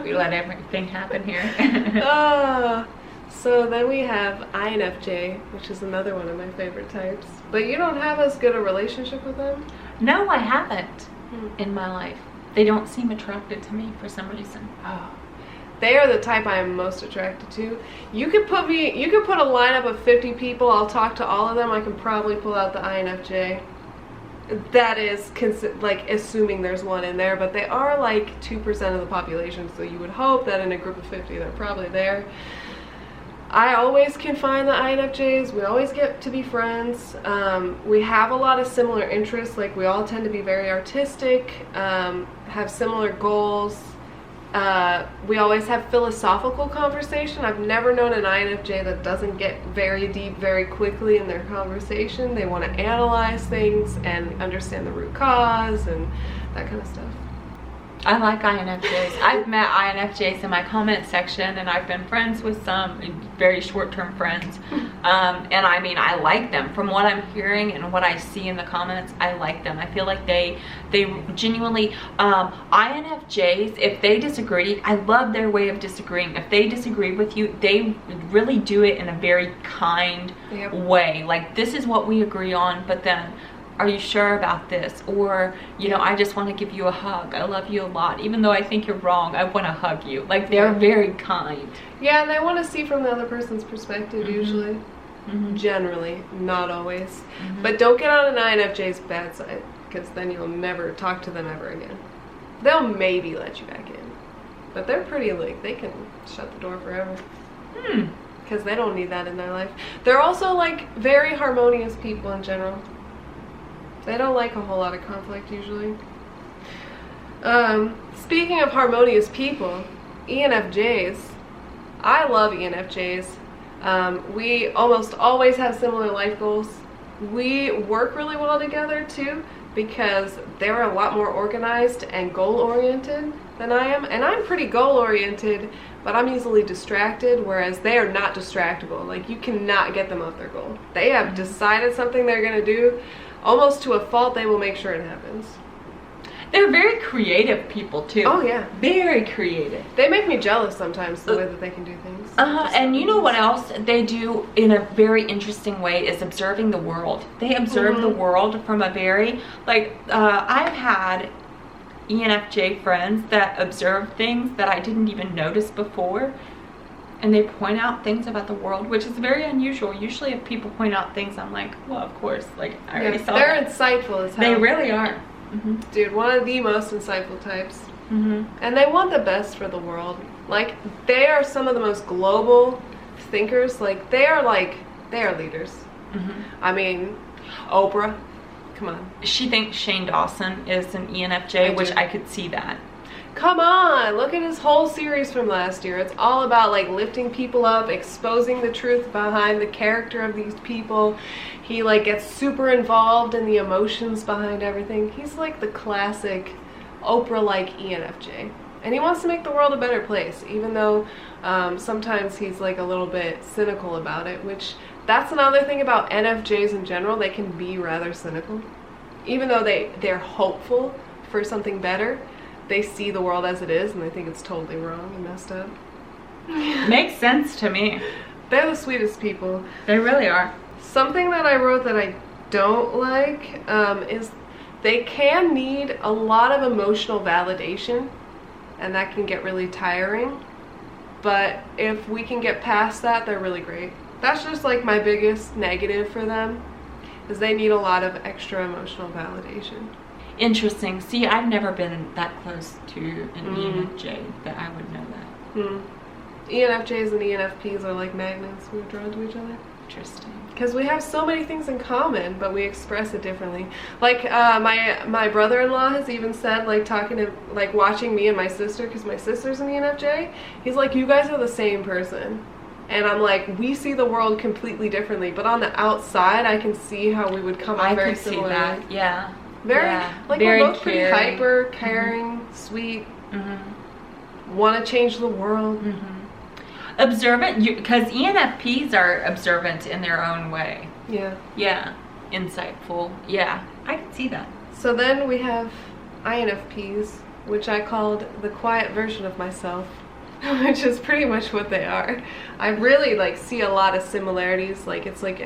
We let everything happen here. So then we have INFJ, which is another one of my favorite types. But you don't have as good a relationship with them? No, I haven't in my life. They don't seem attracted to me for some reason. They are the type I am most attracted to. You could put a lineup of 50 people, I'll talk to all of them, I can probably pull out the INFJ. That is, like, assuming there's one in there, but they are like 2% of the population, so you would hope that in a group of 50 they're probably there. I always can find the INFJs. We always get to be friends. We have a lot of similar interests. Like, we all tend to be very artistic, have similar goals. We always have philosophical conversation. I've never known an INFJ that doesn't get very deep very quickly in their conversation. They want to analyze things and understand the root cause and that kind of stuff. I like INFJs. I've met INFJs in my comment section, and I've been friends with some, very short-term friends. And I mean, I like them. From what I'm hearing and what I see in the comments, I like them. I feel like they genuinely, INFJs, if they disagree, I love their way of disagreeing. If they disagree with you, they really do it in a very kind way. Like, this is what we agree on, but then, are you sure about this? Or, you know, I just want to give you a hug. I love you a lot. Even though I think you're wrong, I want to hug you. Like, they're very kind. Yeah, and they want to see from the other person's perspective, usually. Generally, not always. But don't get on an INFJ's bad side, because then you'll never talk to them ever again. They'll maybe let you back in. But they're pretty, like, they can shut the door forever. Because they don't need that in their life. They're also, like, very harmonious people in general. They don't like a whole lot of conflict usually. Speaking of harmonious people, ENFJs. I love ENFJs. We almost always have similar life goals. We work really well together too, because they're a lot more organized and goal-oriented than I am. And I'm pretty goal-oriented, but I'm easily distracted, whereas they are not distractible. Like, you cannot get them off their goal. They have decided something they're gonna do. Almost to a fault, they will make sure it happens. They're very creative people too. Oh yeah. Very creative. They make me jealous sometimes, the way that they can do things. And you know what else they do in a very interesting way is observing the world. They observe the world from a very, like, I've had ENFJ friends that observe things that I didn't even notice before. And they point out things about the world, which is very unusual. Usually if people point out things, I'm like, well, of course, like, I already saw they're that. insightful as hell. They really are. Dude, one of the most insightful types. And they want the best for the world. Like, they are some of the most global thinkers. Like, they are leaders. I mean, Oprah, come on. She thinks Shane Dawson is an ENFJ, which I could see that. Come on, look at his whole series from last year. It's all about, like, lifting people up, exposing the truth behind the character of these people. He, like, gets super involved in the emotions behind everything. He's like the classic Oprah-like ENFJ. And he wants to make the world a better place, even though sometimes he's, like, a little bit cynical about it, which that's another thing about NFJs in general. They can be rather cynical. Even though they're hopeful for something better, they see the world as it is and they think it's totally wrong and messed up. Makes sense to me. They're the sweetest people. They really are. Something that I wrote that I don't like is they can need a lot of emotional validation, and that can get really tiring. But if we can get past that, they're really great. That's just like my biggest negative for them, is they need a lot of extra emotional validation. Interesting. See, I've never been that close to an ENFJ that I would know that. ENFJs and ENFPs are like magnets. We're drawn to each other. Interesting. Because we have so many things in common, but we express it differently. Like, my brother-in-law has even said, like, talking to, like, watching me and my sister, because my sister's an ENFJ, he's like, you guys are the same person. And I'm like, we see the world completely differently, but on the outside, I can see how we would come out very similarly. I can see that, yeah. Very, like, very we're both pretty caring. hyper, caring, sweet, want to change the world. Observant, because ENFPs are observant in their own way. Yeah. Yeah. Insightful. Yeah. I can see that. So then we have INFPs, which I called the quiet version of myself, which is pretty much what they are. I really, like, see a lot of similarities. Like, it's like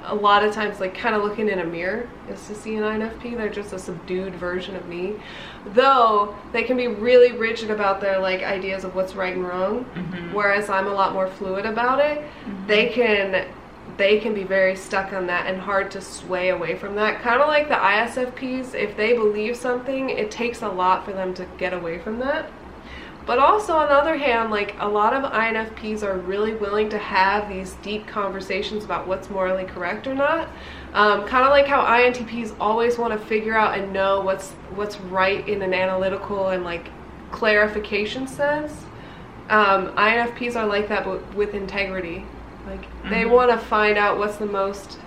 a lot of times, like, kind of looking in a mirror is to see an INFP. They're just a subdued version of me, though they can be really rigid about their, like, ideas of what's right and wrong, whereas I'm a lot more fluid about it. They can be very stuck on that and hard to sway away from that, kind of like the ISFPs. If they believe something, it takes a lot for them to get away from that. But also, on the other hand, like, a lot of INFPs are really willing to have these deep conversations about what's morally correct or not. Kind of like how INTPs always want to figure out and know what's right in an analytical and, like, clarification sense. INFPs are like that, but with integrity. Like, they want to find out what's the most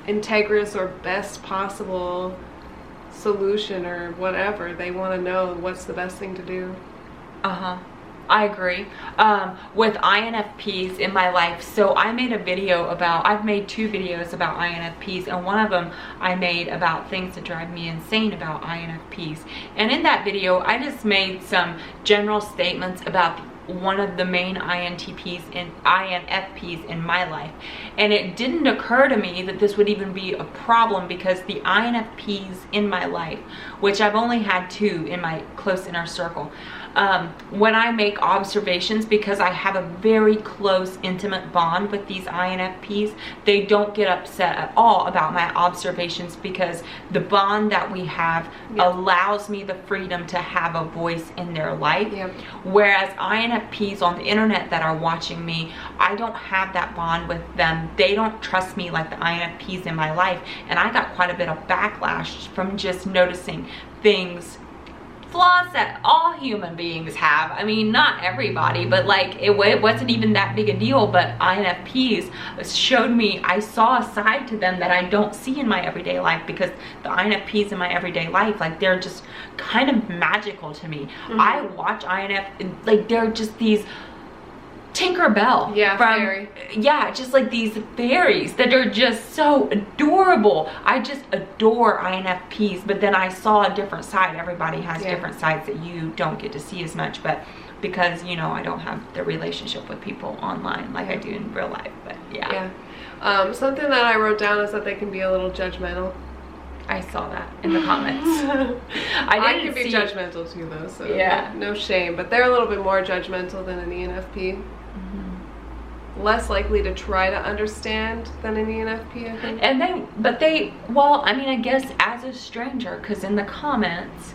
integrous or best possible solution or whatever. They want to know what's the best thing to do. I agree. With INFPs in my life, so I made a video about, I've made 2 videos about INFPs, and one of them I made about things that drive me insane about INFPs. And in that video, I just made some general statements about one of the main INFPs in my life. And it didn't occur to me that this would even be a problem, because the INFPs in my life, which I've only had 2 in my close inner circle, when I make observations, because I have a very close, intimate bond with these INFPs, they don't get upset at all about my observations, because the bond that we have allows me the freedom to have a voice in their life. Whereas INFPs on the internet that are watching me, I don't have that bond with them. They don't trust me like the INFPs in my life. And I got quite a bit of backlash from just noticing things, flaws that all human beings have. I mean, not everybody, but like it wasn't even that big a deal, but INFPs showed me, I saw a side to them that I don't see in my everyday life, because the INFPs in my everyday life, like, they're just kind of magical to me. I watch like, they're just these Tinkerbell. Fairy. Yeah, just like these fairies that are just so adorable. I just adore INFPs, but then I saw a different side. Everybody has different sides that you don't get to see as much, but because, you know, I don't have the relationship with people online like I do in real life. But something that I wrote down is that they can be a little judgmental. I saw that in the comments. I can be judgmental too, though, so no shame. But they're a little bit more judgmental than an ENFP. Less likely to try to understand than an ENFP, I think. And well, I mean, I guess as a stranger, because in the comments,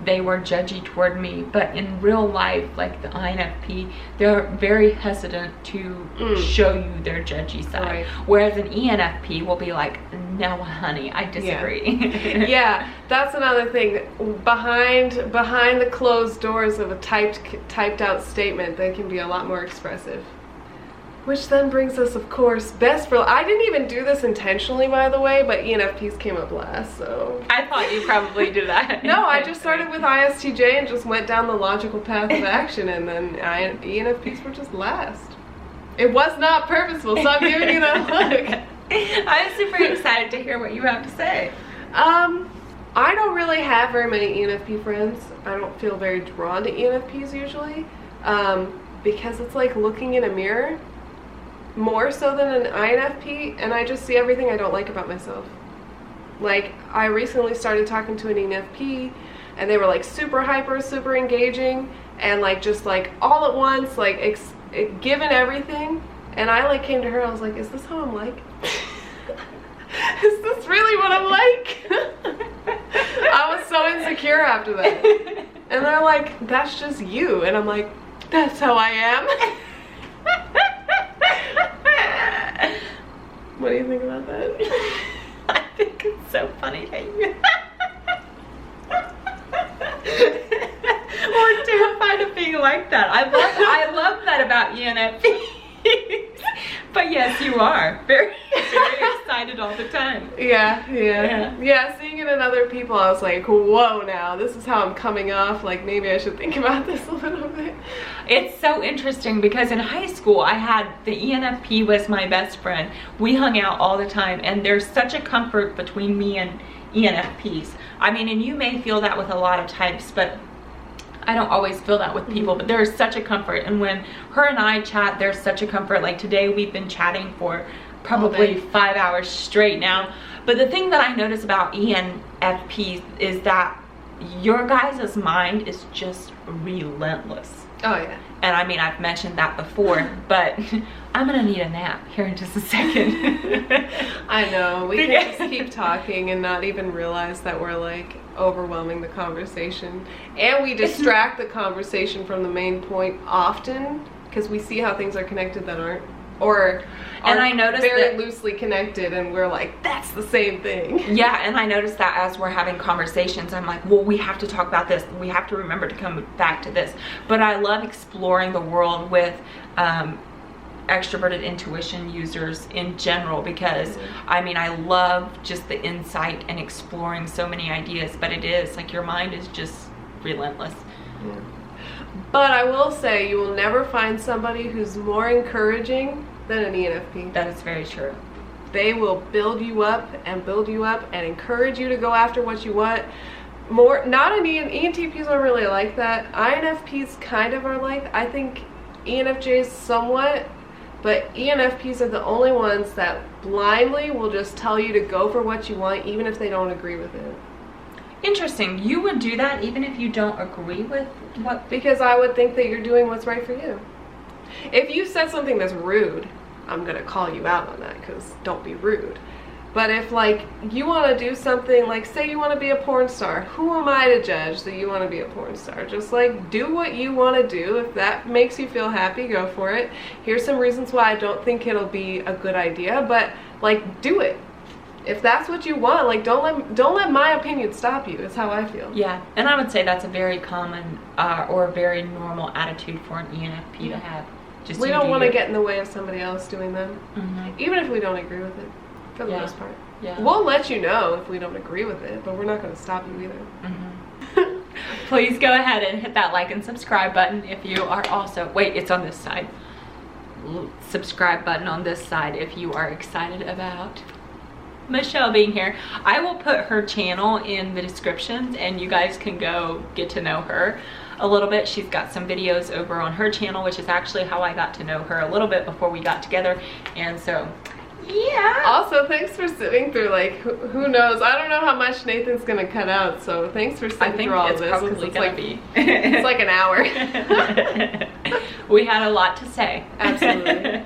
they were judgy toward me, but in real life, like the INFP, they're very hesitant to show you their judgy side. Whereas an ENFP will be like, no honey, I disagree. Yeah, that's another thing. Behind the closed doors of a typed out statement, they can be a lot more expressive. Which then brings us, of course, I didn't even do this intentionally, by the way, but ENFPs came up last, so. I thought you probably did that. No, I just started with ISTJ and just went down the logical path of action, and then ENFPs were just last. It was not purposeful, so I'm giving you that look. I'm super excited to hear what you have to say. I don't really have very many ENFP friends. I don't feel very drawn to ENFPs usually, because it's like looking in a mirror. More so than an INFP, and I just see everything I don't like about myself. Like, I recently started talking to an ENFP, and they were like super hyper, super engaging, and like just like all at once, like given everything. And I like came to her, I was like, is this how I'm like? Is this really what I'm like? I was so insecure after that. And they're like, that's just you. And I'm like, that's how I am. What do you think about that? I think it's so funny that you we're terrified of being like that. I love that about ENFPs. But yes, you are very, very excited all the time. Yeah, seeing it in other people, I was like, whoa, now this is how I'm coming off. Like, maybe I should think about this a little bit. It's so interesting because in high school, I had the ENFP was my best friend. We hung out all the time, and there's such a comfort between me and ENFPs. I mean, and you may feel that with a lot of types, but I don't always feel that with people, but there's such a comfort. And when her and I chat, there's such a comfort. Like today we've been chatting for probably 5 hours straight now. But the thing that I notice about ENFPs is that your guys' mind is just relentless. Oh yeah. And I mean, I've mentioned that before, but I'm gonna need a nap here in just a second. I know, we can just keep talking and not even realize that we're like overwhelming the conversation. And we distract the conversation from the main point often because we see how things are connected that aren't. Or I noticed very loosely connected, and we're like, that's the same thing. Yeah, and I noticed that as we're having conversations, I'm like, well, we have to talk about this. We have to remember to come back to this. But I love exploring the world with extroverted intuition users in general because, I mean, I love just the insight and exploring so many ideas, but it is like your mind is just relentless. Yeah. But I will say you will never find somebody who's more encouraging than an ENFP. That is very true. They will build you up and encourage you to go after what you want. More, not an ENTPs are really like that. INFPs kind of are like, I think ENFJs somewhat, but ENFPs are the only ones that blindly will just tell you to go for what you want even if they don't agree with it. Interesting. You would do that even if you don't agree with what? Because I would think that you're doing what's right for you. If you said something that's rude, I'm gonna call you out on that, because don't be rude. But if like you want to do something, like say you want to be a porn star, who am I to judge that you want to be a porn star? Just like do what you want to do. If that makes you feel happy, go for it. Here's some reasons why I don't think it'll be a good idea, but like do it. If that's what you want, like don't let my opinion stop you. Is how I feel. Yeah, and I would say that's a very common or a very normal attitude for an ENFP to have. Just we don't want to get in the way of somebody else doing them, even if we don't agree with it. For the most part. Yeah. We'll let you know if we don't agree with it, but we're not going to stop you either. Please go ahead and hit that like and subscribe button if you are also, wait, it's on this side. Subscribe button on this side if you are excited about Michelle being here. I will put her channel in the descriptions and you guys can go get to know her a little bit. She's got some videos over on her channel, which is actually how I got to know her a little bit before we got together. And so yeah. Also, thanks for sitting through, like, who knows? I don't know how much Nathan's gonna cut out, so thanks for sitting through all of this. Probably gonna be. It's like an hour. We had a lot to say. Absolutely.